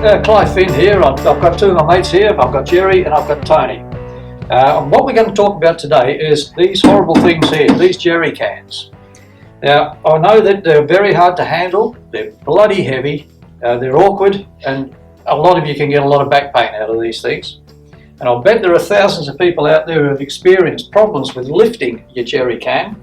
Clive Finn here. I've got two of my mates here. I've got Jerry and I've got Tony. What we're going to talk about today is these horrible things here, these Jerrycans. Now, I know that they're very hard to handle, they're bloody heavy, they're awkward, and a lot of you can get a lot of back pain out of these things. And I'll bet there are thousands of people out there who have experienced problems with lifting your Jerrycan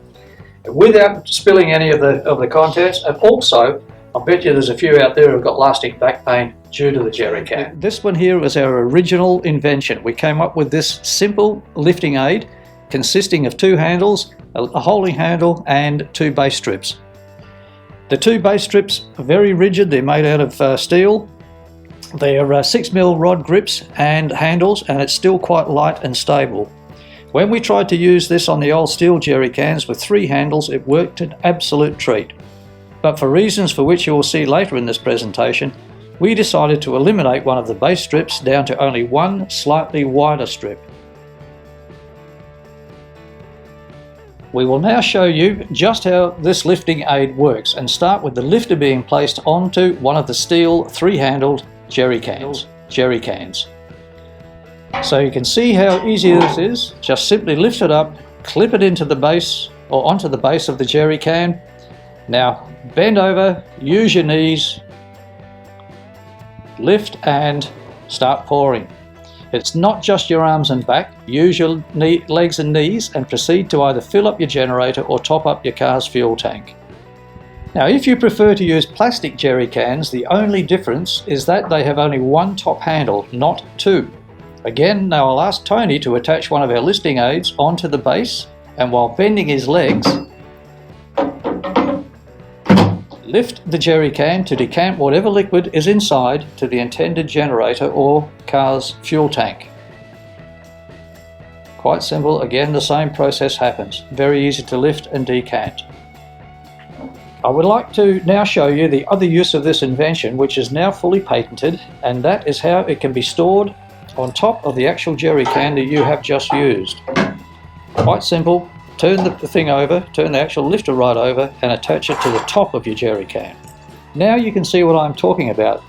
without spilling any of the contents, and also I bet you there's a few out there who've got lasting back pain due to the Jerrycan. This one here was our original invention. We came up with this simple lifting aid consisting of two handles, a holding handle and two base strips. The two base strips are very rigid, they're made out of steel. They are 6mm rod grips and handles, and it's still quite light and stable. When we tried to use this on the old steel Jerrycans with three handles, it worked an absolute treat. But for reasons for which you will see later in this presentation, we decided to eliminate one of the base strips down to only one slightly wider strip. We will now show you just how this lifting aid works and start with the lifter being placed onto one of the steel three-handled Jerrycans. So you can see how easy this is. Just simply lift it up, clip it into the base or onto the base of the Jerrycan. Now bend over, use your knees, lift and start pouring. It's not just your arms and back. Use your legs and knees and proceed to either fill up your generator or top up your car's fuel tank. Now if you prefer to use plastic Jerrycans, the only difference is that they have only one top handle, not two. Again, now I'll ask Tony to attach one of our lifting aids onto the base, and while bending his legs, lift the Jerrycan to decant whatever liquid is inside to the intended generator or car's fuel tank. Quite simple. Again, the same process happens. Very easy to lift and decant. I would like to now show you the other use of this invention, which is now fully patented, and that is how it can be stored on top of the actual Jerrycan that you have just used. Quite simple. Turn the thing over, turn the actual lifter right over and attach it to the top of your Jerrycan. Now you can see what I'm talking about.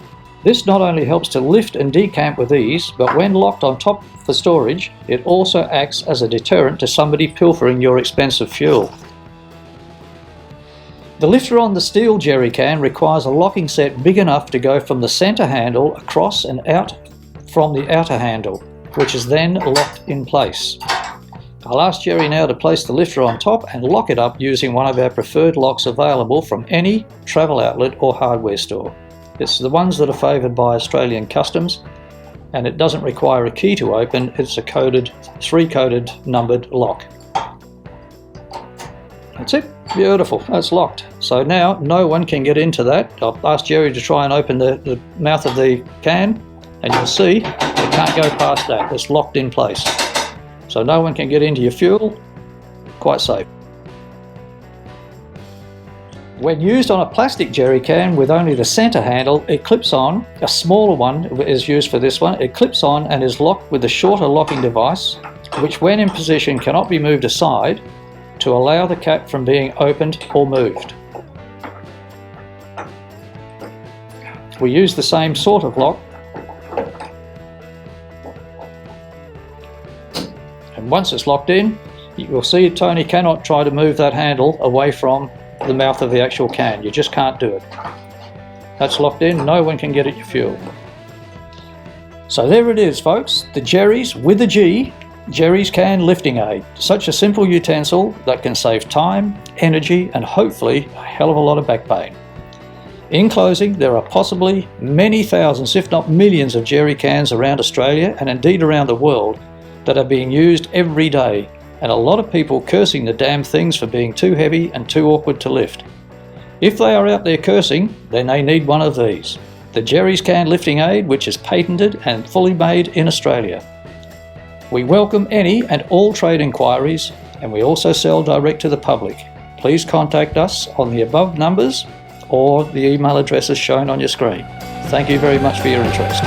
This not only helps to lift and decant with ease, but when locked on top for storage, it also acts as a deterrent to somebody pilfering your expensive fuel. The lifter on the steel Jerrycan requires a locking set big enough to go from the center handle across and out from the outer handle, which is then locked in place. I'll ask Jerry now to place the lifter on top and lock it up using one of our preferred locks available from any travel outlet or hardware store. It's the ones that are favoured by Australian Customs, and it doesn't require a key to open. It's a three-coded numbered lock. That's it. Beautiful. That's locked. So now no one can get into that. I'll ask Jerry to try and open the mouth of the can, and you'll see it can't go past that. It's locked in place. So no one can get into your fuel. Quite safe. When used on a plastic Jerrycan with only the center handle, it clips on. A smaller one is used for this one. It clips on and is locked with a shorter locking device, which when in position cannot be moved aside to allow the cap from being opened or moved. We use the same sort of lock. And once it's locked in, you will see Tony cannot try to move that handle away from the mouth of the actual can. You just can't do it. That's locked in, no one can get at your fuel. So there it is, folks, the Jerry's with a G, Jerry's Can Lifting Aid. Such a simple utensil that can save time, energy, and hopefully a hell of a lot of back pain. In closing, there are possibly many thousands, if not millions, of Jerrycans around Australia and indeed around the world that are being used every day, and a lot of people cursing the damn things for being too heavy and too awkward to lift. If they are out there cursing, then they need one of these. The Jerry's Can Lifting Aid, which is patented and fully made in Australia. We welcome any and all trade inquiries, and we also sell direct to the public. Please contact us on the above numbers or the email addresses shown on your screen. Thank you very much for your interest.